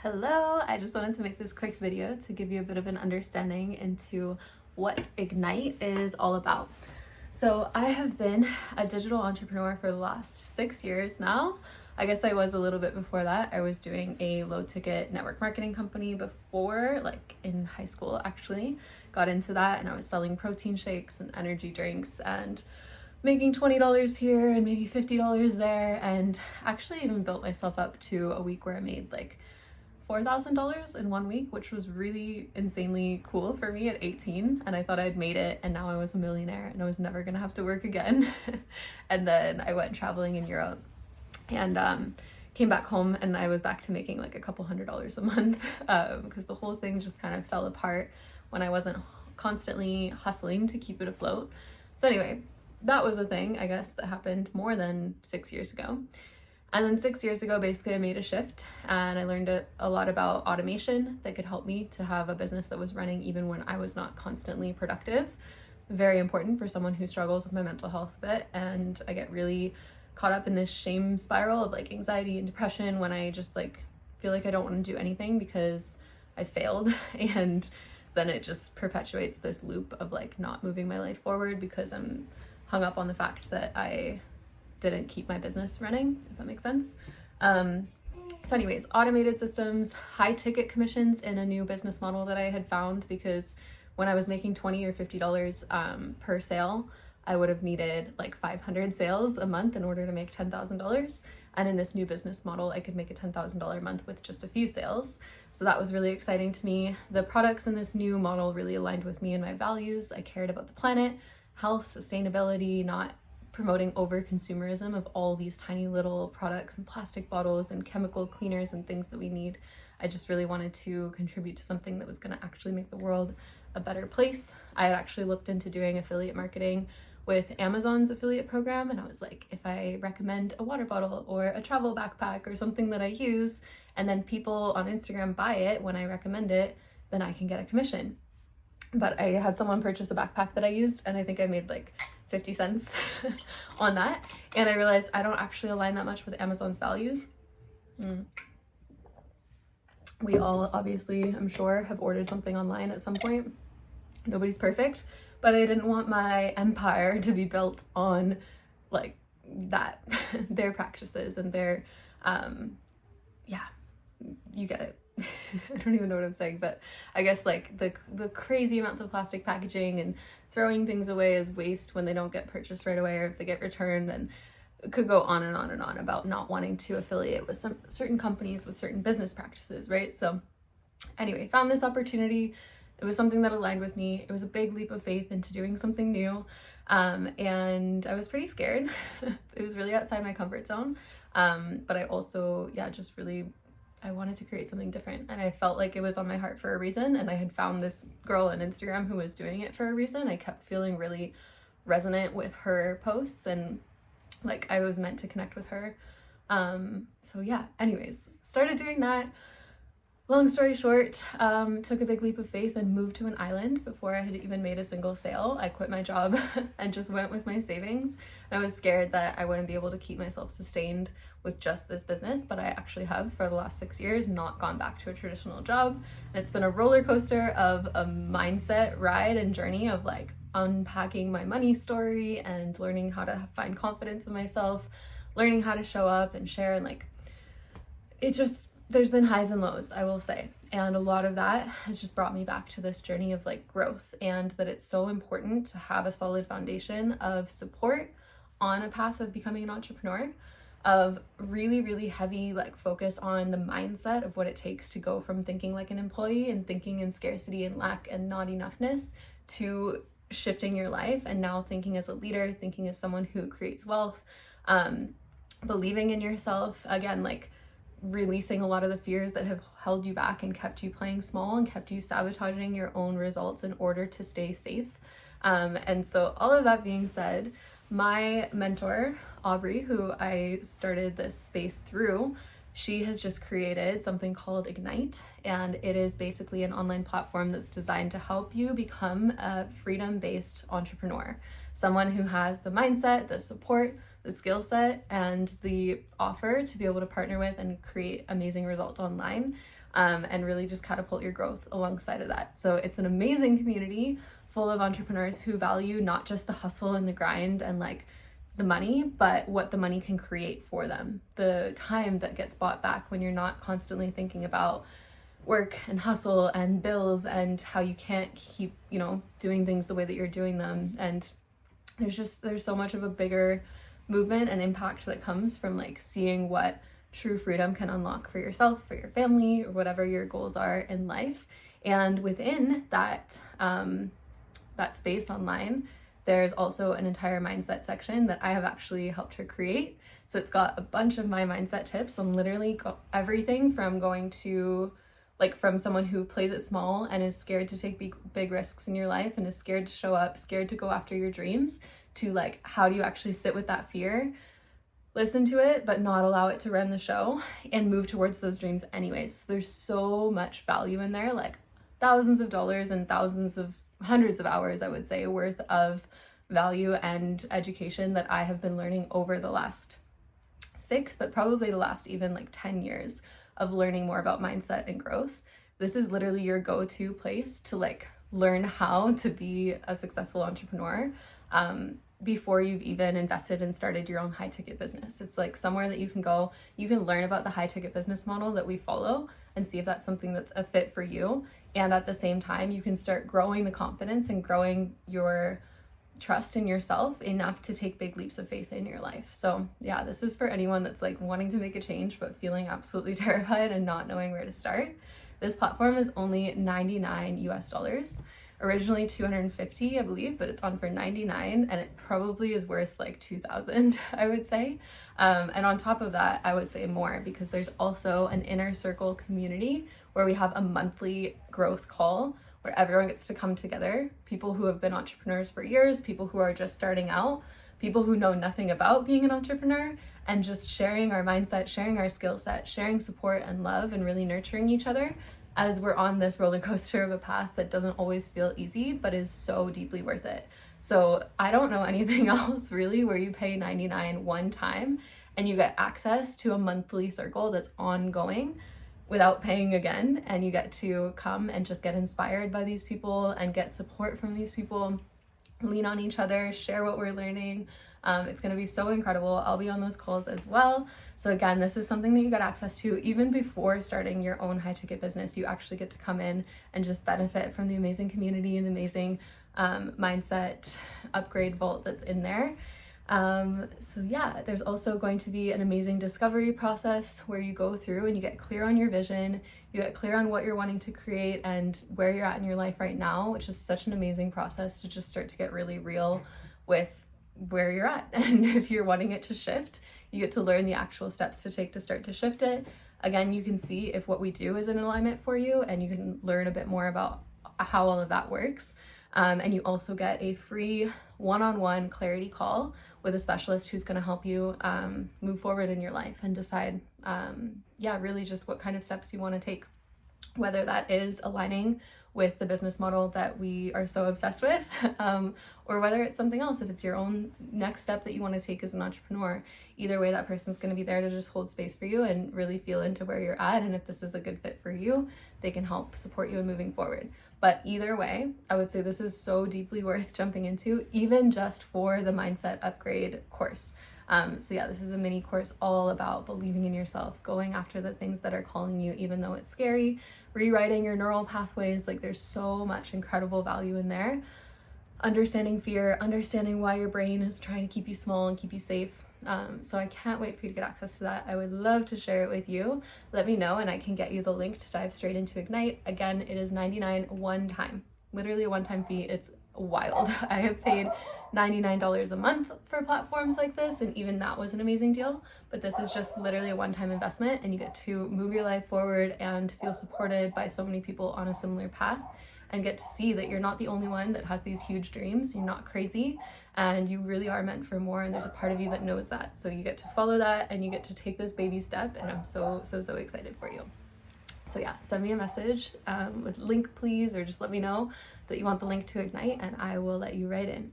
Hello, I just wanted to make this quick video to give you a bit of an understanding into what Ignite is all about. So I have been a digital entrepreneur for the last 6 years now. I guess I was a little bit before that. I was doing a low ticket network marketing company before, like in high school actually. Got into that and I was selling protein shakes and energy drinks and making $20 here and maybe $50 there, and actually even built myself up to a week where I made like $4,000 in 1 week, which was really insanely cool for me at 18. And I thought I'd made it, and now I was a millionaire and I was never gonna have to work again. And then I went traveling in Europe and came back home, and I was back to making like a couple $100s a month because the whole thing just kind of fell apart when I wasn't constantly hustling to keep it afloat. So anyway, that was a thing, I guess, that happened more than 6 years ago. And then 6 years ago, basically, I made a shift and I learned a lot about automation that could help me to have a business that was running even when I was not constantly productive. Very important for someone who struggles with my mental health a bit. And I get really caught up in this shame spiral of like anxiety and depression when I just like feel like I don't want to do anything because I failed. And then it just perpetuates this loop of like not moving my life forward because I'm hung up on the fact that I didn't keep my business running, if that makes sense. So anyways, automated systems, high ticket commissions in a new business model that I had found, because when I was making $20 or $50 per sale, I would have needed like 500 sales a month in order to make $10,000. And in this new business model, I could make a $10,000 a month with just a few sales. So that was really exciting to me. The products in this new model really aligned with me and my values. I cared about the planet, health, sustainability, not promoting over consumerism of all these tiny little products and plastic bottles and chemical cleaners and things that we need. I just really wanted to contribute to something that was going to actually make the world a better place. I had actually looked into doing affiliate marketing with Amazon's affiliate program, and I was like, if I recommend a water bottle or a travel backpack or something that I use, and then people on Instagram buy it when I recommend it, then I can get a commission. But I had someone purchase a backpack that I used, and I think I made like 50 cents on that. And I realized I don't actually align that much with Amazon's values. We all obviously, I'm sure, have ordered something online at some point. Nobody's perfect, but I didn't want my empire to be built on like that, their practices and their, yeah, you get it. I don't even know what I'm saying, but I guess like the crazy amounts of plastic packaging and throwing things away as waste when they don't get purchased right away or if they get returned, and it could go on and on and on about not wanting to affiliate with some certain companies with certain business practices, right? So anyway, found this opportunity. It was something that aligned with me. It was a big leap of faith into doing something new. And I was pretty scared. It was really outside my comfort zone. But I also, just really, I wanted to create something different, and I felt like it was on my heart for a reason, and I had found this girl on Instagram who was doing it for a reason. I kept feeling really resonant with her posts, and like I was meant to connect with her. So yeah, anyways, started doing that. Long story short, took a big leap of faith and moved to an island before I had even made a single sale. I quit my job and just went with my savings. And I was scared that I wouldn't be able to keep myself sustained with just this business, but I actually have for the last 6 years not gone back to a traditional job. And it's been a roller coaster of a mindset ride and journey of like unpacking my money story and learning how to find confidence in myself, learning how to show up and share, and like it just, there's been highs and lows, I will say. And a lot of that has just brought me back to this journey of like growth, and that it's so important to have a solid foundation of support on a path of becoming an entrepreneur, of really, really heavy like focus on the mindset of what it takes to go from thinking like an employee and thinking in scarcity and lack and not enoughness to shifting your life and now thinking as a leader, thinking as someone who creates wealth, believing in yourself, again, like releasing a lot of the fears that have held you back and kept you playing small and kept you sabotaging your own results in order to stay safe. And so all of that being said, my mentor, Aubrey, who I started this space through, she has just created something called Ignite, and it is basically an online platform that's designed to help you become a freedom-based entrepreneur, someone who has the mindset, the support, the skill set and the offer to be able to partner with and create amazing results online, and really just catapult your growth alongside of that. So it's an amazing community full of entrepreneurs who value not just the hustle and the grind and like the money, but what the money can create for them. The time that gets bought back when you're not constantly thinking about work and hustle and bills and how you can't keep, doing things the way that you're doing them. And there's so much of a bigger movement and impact that comes from like seeing what true freedom can unlock for yourself, for your family, or whatever your goals are in life. And within that that space online, there's also an entire mindset section that I have actually helped her create. So it's got a bunch of my mindset tips on literally everything from going to from someone who plays it small and is scared to take big risks in your life and is scared to show up, scared to go after your dreams, to like, how do you actually sit with that fear, listen to it, but not allow it to run the show and move towards those dreams anyways. There's so much value in there, like thousands of dollars and hundreds of hours, I would say, worth of value and education that I have been learning over the last 6, but probably the last even like 10 years of learning more about mindset and growth. This is literally your go-to place to like learn how to be a successful entrepreneur before you've even invested and started your own high ticket business. It's like somewhere that you can go, you can learn about the high ticket business model that we follow and see if that's something that's a fit for you. And at the same time, you can start growing the confidence and growing your trust in yourself enough to take big leaps of faith in your life. So yeah, this is for anyone that's like wanting to make a change but feeling absolutely terrified and not knowing where to start. This platform is only $99 US. Originally 250, I believe, but it's on for 99, and it probably is worth like 2,000, I would say. And on top of that, I would say more, because there's also an inner circle community where we have a monthly growth call where everyone gets to come together. People who have been entrepreneurs for years, people who are just starting out, people who know nothing about being an entrepreneur, and just sharing our mindset, sharing our skill set, sharing support and love, and really nurturing each other as we're on this roller coaster of a path that doesn't always feel easy, but is so deeply worth it. So I don't know anything else really where you pay $99 one time and you get access to a monthly circle that's ongoing without paying again, and you get to come and just get inspired by these people and get support from these people, lean on each other, share what we're learning. It's going to be so incredible. I'll be on those calls as well. So again, this is something that you get access to even before starting your own high ticket business. You actually get to come in and just benefit from the amazing community and the amazing mindset upgrade vault that's in there. So yeah, there's also going to be an amazing discovery process where you go through and you get clear on your vision, you get clear on what you're wanting to create and where you're at in your life right now, which is such an amazing process to just start to get really real with where you're at. And if you're wanting it to shift, you get to learn the actual steps to take to start to shift it. Again, you can see if what we do is in alignment for you, and you can learn a bit more about how all of that works. And you also get a free one-on-one clarity call with a specialist who's going to help you move forward in your life and decide, really just what kind of steps you want to take, whether that is aligning with the business model that we are so obsessed with, or whether it's something else, if it's your own next step that you want to take as an entrepreneur. Either way, that person's going to be there to just hold space for you and really feel into where you're at. And if this is a good fit for you, they can help support you in moving forward. But either way, I would say this is so deeply worth jumping into, even just for the mindset upgrade course. So yeah, this is a mini course all about believing in yourself, going after the things that are calling you, even though it's scary, rewriting your neural pathways. Like, there's so much incredible value in there. Understanding fear, understanding why your brain is trying to keep you small and keep you safe. So I can't wait for you to get access to that. I would love to share it with you. Let me know and I can get you the link to dive straight into Ignite. Again, it is $99 one time, literally a one-time fee. It's wild. I have paid $99 a month for platforms like this, and even that was an amazing deal. But this is just literally a one-time investment, and you get to move your life forward and feel supported by so many people on a similar path, and get to see that you're not the only one that has these huge dreams. You're not crazy, and you really are meant for more, and there's a part of you that knows that. So you get to follow that and you get to take this baby step, and I'm so excited for you. So yeah, send me a message with link please, or just let me know that you want the link to Ignite and I will let you right in.